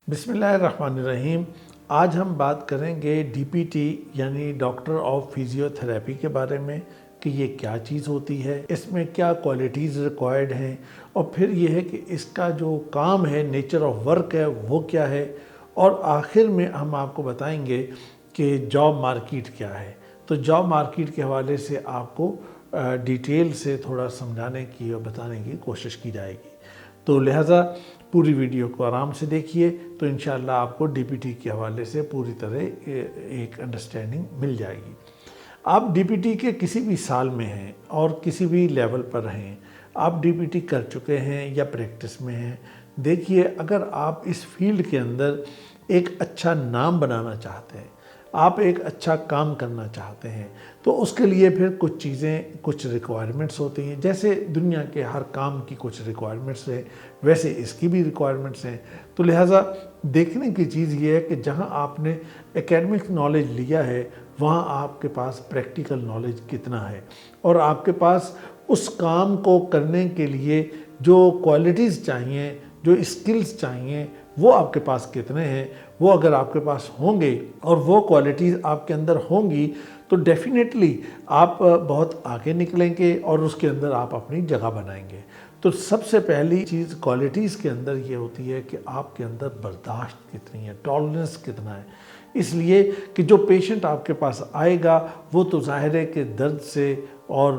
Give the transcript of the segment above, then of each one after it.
بسم اللہ الرحمن الرحیم۔ آج ہم بات کریں گے ڈی پی ٹی یعنی ڈاکٹر آف فزیو تھراپی کے بارے میں کہ یہ کیا چیز ہوتی ہے، اس میں کیا کوالٹیز ریکوائرڈ ہیں، اور پھر یہ ہے کہ اس کا جو کام ہے، نیچر آف ورک ہے وہ کیا ہے، اور آخر میں ہم آپ کو بتائیں گے کہ جاب مارکیٹ کیا ہے۔ تو جاب مارکیٹ کے حوالے سے آپ کو ڈیٹیل سے تھوڑا سمجھانے کی اور بتانے کی کوشش کی جائے گی، تو لہٰذا پوری ویڈیو کو آرام سے دیکھیے تو انشاءاللہ آپ کو ڈی پی ٹی کے حوالے سے پوری طرح ایک انڈرسٹینڈنگ مل جائے گی۔ آپ ڈی پی ٹی کے کسی بھی سال میں ہیں اور کسی بھی لیول پر ہیں، آپ ڈی پی ٹی کر چکے ہیں یا پریکٹس میں ہیں، دیکھیے اگر آپ اس فیلڈ کے اندر ایک اچھا نام بنانا چاہتے ہیں، آپ ایک اچھا کام کرنا چاہتے ہیں، تو اس کے لیے پھر کچھ چیزیں، کچھ ریکوائرمنٹس ہوتی ہیں۔ جیسے دنیا کے ہر کام کی کچھ ریکوائرمنٹس ہیں، ویسے اس کی بھی ریکوائرمنٹس ہیں۔ تو لہٰذا دیکھنے کی چیز یہ ہے کہ جہاں آپ نے اکیڈمک نالج لیا ہے، وہاں آپ کے پاس پریکٹیکل نالج کتنا ہے، اور آپ کے پاس اس کام کو کرنے کے لیے جو کوالٹیز چاہیے، جو اسکلز چاہیے، وہ آپ کے پاس کتنے ہیں۔ وہ اگر آپ کے پاس ہوں گے اور وہ کوالٹیز آپ کے اندر ہوں گی تو ڈیفینیٹلی آپ بہت آگے نکلیں گے اور اس کے اندر آپ اپنی جگہ بنائیں گے۔ تو سب سے پہلی چیز کوالٹیز کے اندر یہ ہوتی ہے کہ آپ کے اندر برداشت کتنی ہے، ٹالرنس کتنا ہے۔ اس لیے کہ جو پیشنٹ آپ کے پاس آئے گا وہ تو ظاہر ہے کہ درد سے اور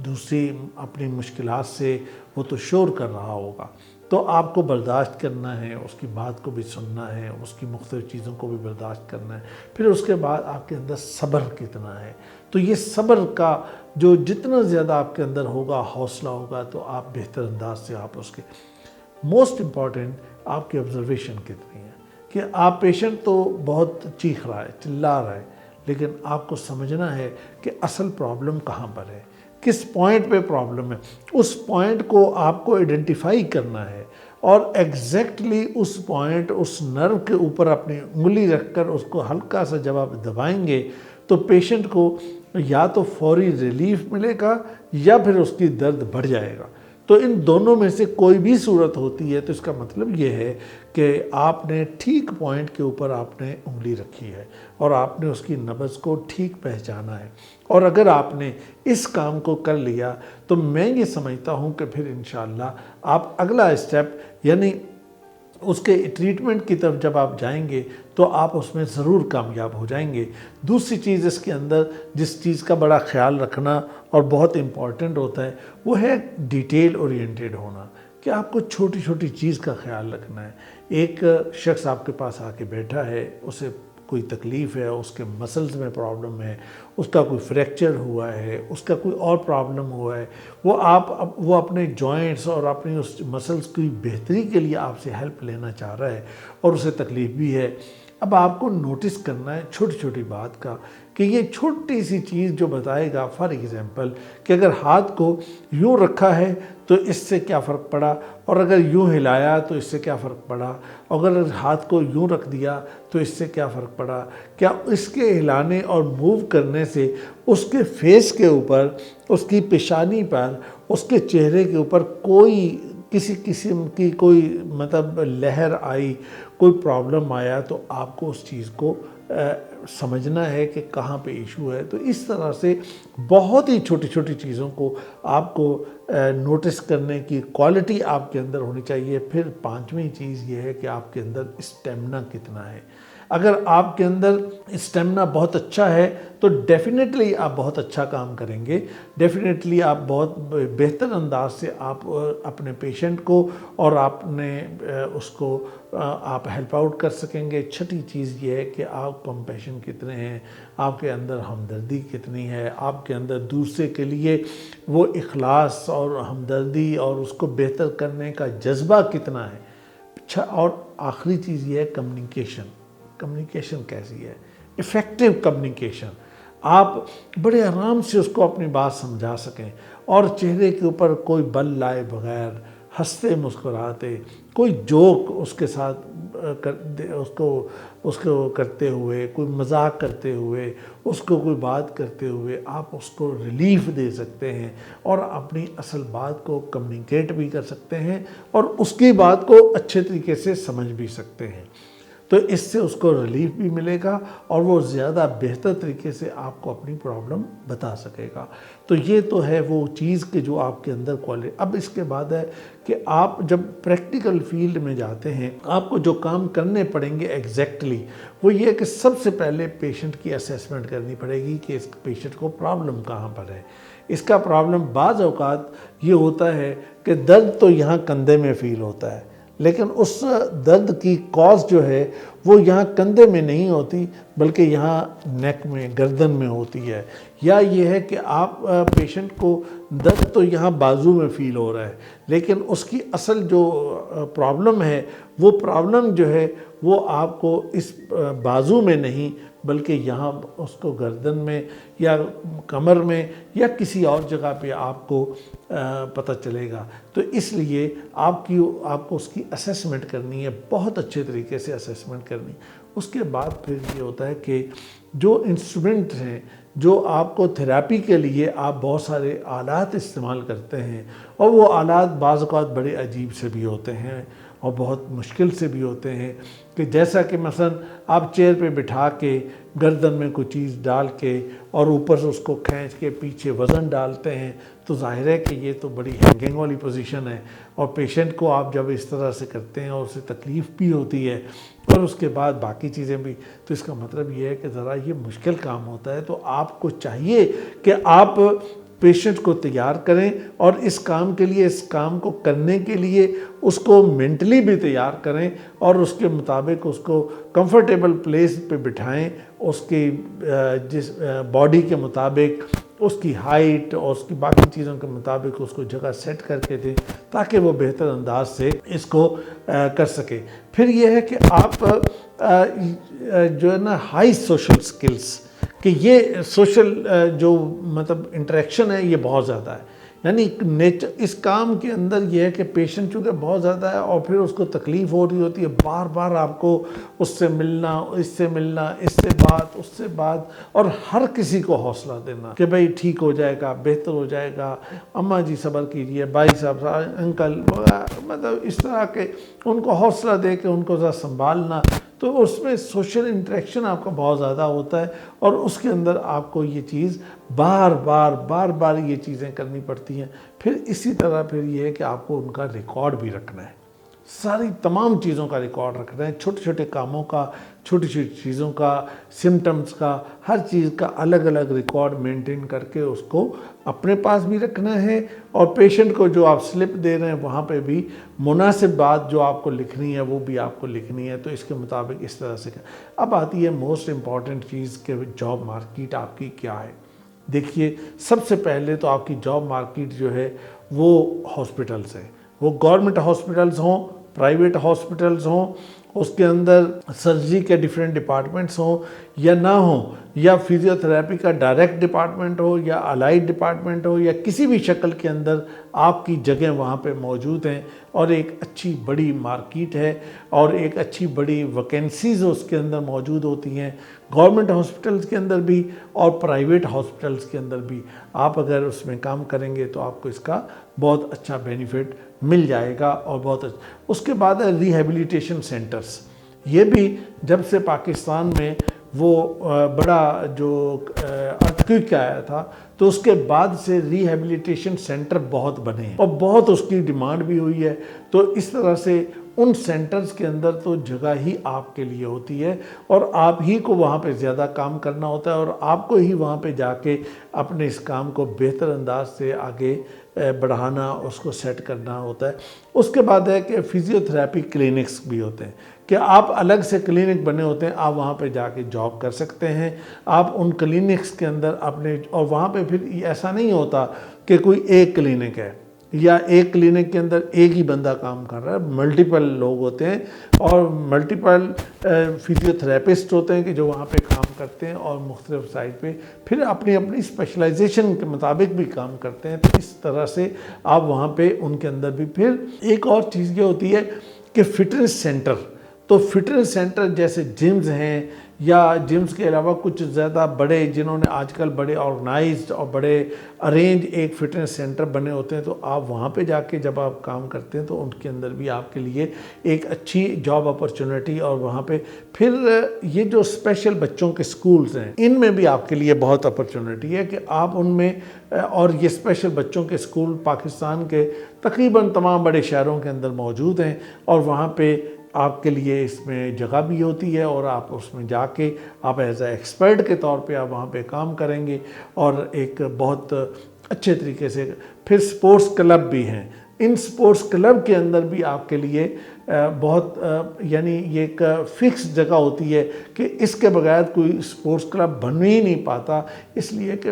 دوسری اپنی مشکلات سے وہ تو شور کر رہا ہوگا، تو آپ کو برداشت کرنا ہے، اس کی بات کو بھی سننا ہے، اس کی مختلف چیزوں کو بھی برداشت کرنا ہے۔ پھر اس کے بعد آپ کے اندر صبر کتنا ہے۔ تو یہ صبر کا جو جتنا زیادہ آپ کے اندر ہوگا، حوصلہ ہوگا، تو آپ بہتر انداز سے آپ اس کے موسٹ امپورٹنٹ آپ کی آبزرویشن کتنی ہے کہ آپ پیشنٹ تو بہت چیخ رہا ہے، چلا رہا ہے، لیکن آپ کو سمجھنا ہے کہ اصل پرابلم کہاں پر ہے، کس پوائنٹ پہ پرابلم ہے۔ اس پوائنٹ کو آپ کو آئیڈینٹیفائی کرنا ہے اور ایگزیکٹلی اس پوائنٹ، اس نرو کے اوپر اپنی انگلی رکھ کر اس کو ہلکا سا جب آپ دبائیں گے تو پیشنٹ کو یا تو فوری ریلیف ملے گا یا پھر اس کی درد بڑھ جائے گا۔ تو ان دونوں میں سے کوئی بھی صورت ہوتی ہے تو اس کا مطلب یہ ہے کہ آپ نے ٹھیک پوائنٹ کے اوپر آپ نے انگلی رکھی ہے اور آپ نے اس کی نبض کو ٹھیک پہچانا ہے، اور اگر آپ نے اس کام کو کر لیا تو میں یہ سمجھتا ہوں کہ پھر انشاءاللہ آپ اگلا اسٹیپ یعنی اس کے ٹریٹمنٹ کی طرف جب آپ جائیں گے تو آپ اس میں ضرور کامیاب ہو جائیں گے۔ دوسری چیز اس کے اندر جس چیز کا بڑا خیال رکھنا اور بہت امپورٹنٹ ہوتا ہے وہ ہے ڈیٹیل اورینٹیڈ ہونا، کہ آپ کو چھوٹی چھوٹی چیز کا خیال رکھنا ہے۔ ایک شخص آپ کے پاس آ کے بیٹھا ہے، اسے کوئی تکلیف ہے، اس کے مسلز میں پرابلم ہے، اس کا کوئی فریکچر ہوا ہے، اس کا کوئی اور پرابلم ہوا ہے، وہ اپنے جوائنٹس اور اپنی اس مسلز کی بہتری کے لیے آپ سے ہیلپ لینا چاہ رہا ہے اور اسے تکلیف بھی ہے۔ اب آپ کو نوٹس کرنا ہے چھوٹی چھوٹی بات کا کہ یہ چھوٹی سی چیز جو بتائے گا، فار ایگزامپل کہ اگر ہاتھ کو یوں رکھا ہے تو اس سے کیا فرق پڑا، اور اگر یوں ہلایا تو اس سے کیا فرق پڑا، اگر ہاتھ کو یوں رکھ دیا تو اس سے کیا فرق پڑا، کیا اس کے ہلانے اور موو کرنے سے اس کے فیس کے اوپر، اس کی پیشانی پر، اس کے چہرے کے اوپر کوئی کسی قسم کی کوئی مطلب لہر آئی، کوئی پرابلم آیا، تو آپ کو اس چیز کو سمجھنا ہے کہ کہاں پہ ایشو ہے۔ تو اس طرح سے بہت ہی چھوٹی چھوٹی چیزوں کو آپ کو نوٹس کرنے کی کوالٹی آپ کے اندر ہونی چاہیے۔ پھر پانچویں چیز یہ ہے کہ آپ کے اندر اسٹیمنا کتنا ہے۔ اگر آپ کے اندر اسٹیمنا بہت اچھا ہے تو ڈیفینیٹلی آپ بہت اچھا کام کریں گے، ڈیفینیٹلی آپ بہت بہتر انداز سے آپ اپنے پیشنٹ کو اور آپ نے اس کو آپ ہیلپ آؤٹ کر سکیں گے۔ چھٹی چیز یہ ہے کہ آپ کمپیشن کتنے ہیں، آپ کے اندر ہمدردی کتنی ہے، آپ کے اندر دوسرے کے لیے وہ اخلاص اور ہمدردی اور اس کو بہتر کرنے کا جذبہ کتنا ہے۔ اور آخری چیز یہ ہے کمیونیکیشن۔ کمیونیکیشن کیسی ہے؟ ایفیکٹو کمیونیکیشن، آپ بڑے آرام سے اس کو اپنی بات سمجھا سکیں اور چہرے کے اوپر کوئی بل لائے بغیر ہنستے مسکراتے کوئی جوک اس کے ساتھ اس کو کرتے ہوئے، کوئی مذاق کرتے ہوئے، اس کو کوئی بات کرتے ہوئے آپ اس کو ریلیف دے سکتے ہیں اور اپنی اصل بات کو کمیونیکیٹ بھی کر سکتے ہیں اور اس کی بات کو اچھے طریقے سے سمجھ بھی سکتے ہیں۔ تو اس سے اس کو ریلیف بھی ملے گا اور وہ زیادہ بہتر طریقے سے آپ کو اپنی پرابلم بتا سکے گا۔ تو یہ تو ہے وہ چیز کہ جو آپ کے اندر کوالٹی۔ اب اس کے بعد ہے کہ آپ جب پریکٹیکل فیلڈ میں جاتے ہیں، آپ کو جو کام کرنے پڑیں گے ایگزیکٹلی وہ یہ کہ سب سے پہلے پیشنٹ کی اسیسمنٹ کرنی پڑے گی کہ اس پیشنٹ کو پرابلم کہاں پر ہے۔ اس کا پرابلم بعض اوقات یہ ہوتا ہے کہ درد تو یہاں کندھے میں فیل ہوتا ہے، لیکن اس درد کی کاز جو ہے وہ یہاں کندھے میں نہیں ہوتی بلکہ یہاں نیک میں، گردن میں ہوتی ہے۔ یا یہ ہے کہ آپ پیشنٹ کو درد تو یہاں بازو میں فیل ہو رہا ہے، لیکن اس کی اصل جو پرابلم ہے وہ پرابلم جو ہے وہ آپ کو اس بازو میں نہیں بلکہ یہاں اس کو گردن میں یا کمر میں یا کسی اور جگہ پہ آپ کو پتہ چلے گا۔ تو اس لیے آپ کو اس کی اسیسمنٹ کرنی ہے، بہت اچھے طریقے سے اسیسمنٹ کرنی۔ اس کے بعد پھر یہ ہوتا ہے کہ جو انسٹرومنٹ ہیں، جو آپ کو تھراپی کے لیے آپ بہت سارے آلات استعمال کرتے ہیں، اور وہ آلات بعض اوقات بڑے عجیب سے بھی ہوتے ہیں اور بہت مشکل سے بھی ہوتے ہیں، کہ جیسا کہ مثلا آپ چیئر پہ بٹھا کے گردن میں کوئی چیز ڈال کے اور اوپر سے اس کو کھینچ کے پیچھے وزن ڈالتے ہیں، تو ظاہر ہے کہ یہ تو بڑی ہینگنگ والی پوزیشن ہے، اور پیشنٹ کو آپ جب اس طرح سے کرتے ہیں اور اسے تکلیف بھی ہوتی ہے اور اس کے بعد باقی چیزیں بھی، تو اس کا مطلب یہ ہے کہ ذرا یہ مشکل کام ہوتا ہے۔ تو آپ کو چاہیے کہ آپ پیشنٹ کو تیار کریں اور اس کام کے لیے، اس کام کو کرنے کے لیے اس کو مینٹلی بھی تیار کریں اور اس کے مطابق اس کو کمفرٹیبل پلیس پہ بٹھائیں، اس کی جس باڈی کے مطابق، اس کی ہائٹ اور اس کی باقی چیزوں کے مطابق اس کو جگہ سیٹ کر کے دیں تاکہ وہ بہتر انداز سے اس کو کر سکے۔ پھر یہ ہے کہ آپ جو ہے نا ہائی سوشل سکلز، کہ یہ سوشل جو مطلب انٹریکشن ہے یہ بہت زیادہ ہے، یعنی نیچر اس کام کے اندر یہ ہے کہ پیشنٹ چونکہ بہت زیادہ ہے اور پھر اس کو تکلیف ہو رہی ہوتی ہے، بار بار آپ کو اس سے ملنا، اس سے ملنا، اس سے بات، اس سے بات، اور ہر کسی کو حوصلہ دینا کہ بھئی ٹھیک ہو جائے گا، بہتر ہو جائے گا، اماں جی صبر کیجئے، بھائی صاحب، انکل، مطلب اس طرح کے ان کو حوصلہ دے کے ان کو ذرا سنبھالنا۔ تو اس میں سوشل انٹریکشن آپ کا بہت زیادہ ہوتا ہے اور اس کے اندر آپ کو یہ چیز بار بار یہ چیزیں کرنی پڑتی ہیں۔ پھر اسی طرح پھر یہ ہے کہ آپ کو ان کا ریکارڈ بھی رکھنا ہے، ساری تمام چیزوں کا ریکارڈ رکھنا ہے، چھوٹے چھوٹے کاموں کا، چھوٹی چھوٹی چیزوں کا، سمٹمز کا، ہر چیز کا الگ الگ ریکارڈ مینٹین کر کے اس کو اپنے پاس بھی رکھنا ہے، اور پیشنٹ کو جو آپ سلپ دے رہے ہیں وہاں پہ بھی مناسب بات جو آپ کو لکھنی ہے وہ بھی آپ کو لکھنی ہے۔ تو اس کے مطابق اس طرح سے اب آتی ہے موسٹ امپورٹنٹ چیز کہ جاب مارکیٹ آپ کی کیا ہے۔ دیکھیے، سب سے پہلے تو آپ کی جاب مارکیٹ جو ہے وہ ہاسپٹلز ہے، وہ گورنمنٹ ہاسپٹلز ہوں، پرائیویٹ ہاسپٹلز ہوں، اس کے اندر سرجری کے ڈیفرنٹ ڈپارٹمنٹس ہوں یا نہ ہوں، یا فزیو تھراپی کا ڈائریکٹ ڈپارٹمنٹ ہو یا الائڈ ڈپارٹمنٹ ہو، یا کسی بھی شکل کے اندر آپ کی جگہ وہاں پہ موجود ہیں، اور ایک اچھی بڑی مارکیٹ ہے اور ایک اچھی بڑی ویکنسیز اس کے اندر موجود ہوتی ہیں، گورنمنٹ ہاسپٹلز کے اندر بھی اور پرائیویٹ ہاسپٹلز کے اندر بھی۔ آپ اگر اس میں کام کریں گے تو آپ کو اس کا بہت اچھا بینیفٹ مل جائے گا اور بہت اچھا۔ اس کے بعد ہے ریہیبلیٹیشن سینٹرز، یہ بھی جب سے پاکستان میں وہ بڑا جو ارتھکویک آیا تھا تو اس کے بعد سے ریہیبلیٹیشن سینٹر بہت بنے ہیں اور بہت اس کی ڈیمانڈ بھی ہوئی ہے۔ تو اس طرح سے ان سینٹرز کے اندر تو جگہ ہی آپ کے لیے ہوتی ہے اور آپ ہی کو وہاں پہ زیادہ کام کرنا ہوتا ہے اور آپ کو ہی وہاں پہ جا کے اپنے اس کام کو بہتر انداز سے آگے بڑھانا، اس کو سیٹ کرنا ہوتا ہے۔ اس کے بعد ہے کہ فزیو تھراپی کلینکس بھی ہوتے ہیں کہ آپ الگ سے کلینک بنے ہوتے ہیں، آپ وہاں پہ جا کے جاب کر سکتے ہیں۔ آپ ان کلینکس کے اندر اپنے، اور وہاں پہ پھر ایسا نہیں ہوتا کہ کوئی ایک کلینک ہے یا ایک کلینک کے اندر ایک ہی بندہ کام کر رہا ہے، ملٹیپل لوگ ہوتے ہیں اور ملٹیپل فزیو تھراپسٹ ہوتے ہیں کہ جو وہاں پہ کام کرتے ہیں اور مختلف سائٹ پہ پھر اپنی اپنی اسپیشلائزیشن کے مطابق بھی کام کرتے ہیں۔ تو اس طرح سے آپ وہاں پہ ان کے اندر بھی۔ پھر ایک اور چیز یہ ہوتی ہے کہ فٹنس سینٹر، تو فٹنس سینٹر جیسے جمز ہیں یا جمز کے علاوہ کچھ زیادہ بڑے جنہوں نے آج کل بڑے آرگنائزڈ اور بڑے ارینج ایک فٹنس سینٹر بنے ہوتے ہیں، تو آپ وہاں پہ جا کے جب آپ کام کرتے ہیں تو ان کے اندر بھی آپ کے لیے ایک اچھی جاب اپرچونٹی، اور وہاں پہ پھر یہ جو اسپیشل بچوں کے سکولز ہیں ان میں بھی آپ کے لیے بہت اپرچونٹی ہے کہ آپ ان میں، اور یہ اسپیشل بچوں کے سکول پاکستان کے تقریباً تمام بڑے شہروں کے اندر موجود ہیں، اور وہاں پہ آپ کے لیے اس میں جگہ بھی ہوتی ہے، اور آپ اس میں جا کے آپ ایز اے ایکسپرٹ کے طور پہ آپ وہاں پہ کام کریں گے، اور ایک بہت اچھے طریقے سے۔ پھر سپورٹس کلب بھی ہیں، ان سپورٹس کلب کے اندر بھی آپ کے لیے بہت یعنی یہ ایک فکس جگہ ہوتی ہے کہ اس کے بغیر کوئی سپورٹس کلب بن ہی نہیں پاتا، اس لیے کہ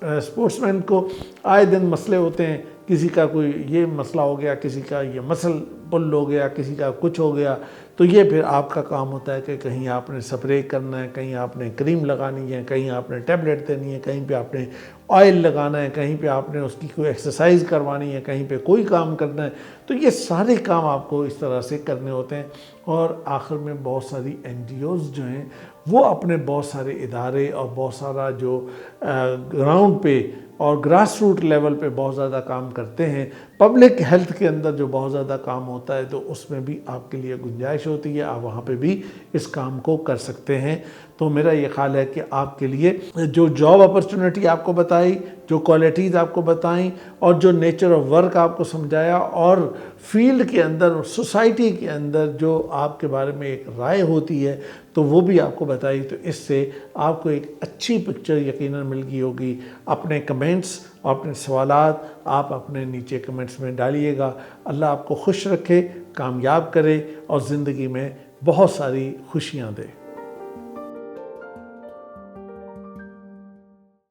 سپورٹس مین کو آئے دن مسئلے ہوتے ہیں، کسی کا کوئی یہ مسئلہ ہو گیا، کسی کا یہ مسل پل ہو گیا، کسی کا کچھ ہو گیا، تو یہ پھر آپ کا کام ہوتا ہے کہ کہیں آپ نے سپرے کرنا ہے، کہیں آپ نے کریم لگانی ہے، کہیں آپ نے ٹیبلٹ دینی ہے، کہیں پہ آپ نے آئل لگانا ہے، کہیں پہ آپ نے اس کی کوئی ایکسرسائز کروانی ہے، کہیں پہ کوئی کام کرنا ہے، تو یہ سارے کام آپ کو اس طرح سے کرنے ہوتے ہیں۔ اور آخر میں بہت ساری NGOs جو ہیں وہ اپنے بہت سارے ادارے اور بہت سارا جو گراؤنڈ پہ اور گراس روٹ لیول پہ بہت زیادہ کام کرتے ہیں، پبلک ہیلتھ کے اندر جو بہت زیادہ کام ہوتا ہے، تو اس میں بھی آپ کے لیے گنجائش ہوتی ہے، آپ وہاں پہ بھی اس کام کو کر سکتے ہیں۔ تو میرا یہ خیال ہے کہ آپ کے لیے جو جاب اپرچونٹی آپ کو بتائی، جو کوالٹیز آپ کو بتائیں، اور جو نیچر آف ورک آپ کو سمجھایا، اور فیلڈ کے اندر اور سوسائٹی کے اندر جو آپ کے بارے میں ایک رائے ہوتی ہے تو وہ بھی آپ کو بتائی، تو اس سے آپ کو ایک اچھی پکچر یقیناً مل گئی ہوگی۔ اپنے کمنٹس اور اپنے سوالات آپ اپنے نیچے کمنٹس میں ڈالیے گا۔ اللہ آپ کو خوش رکھے، کامیاب کرے، اور زندگی میں بہت ساری خوشیاں دے۔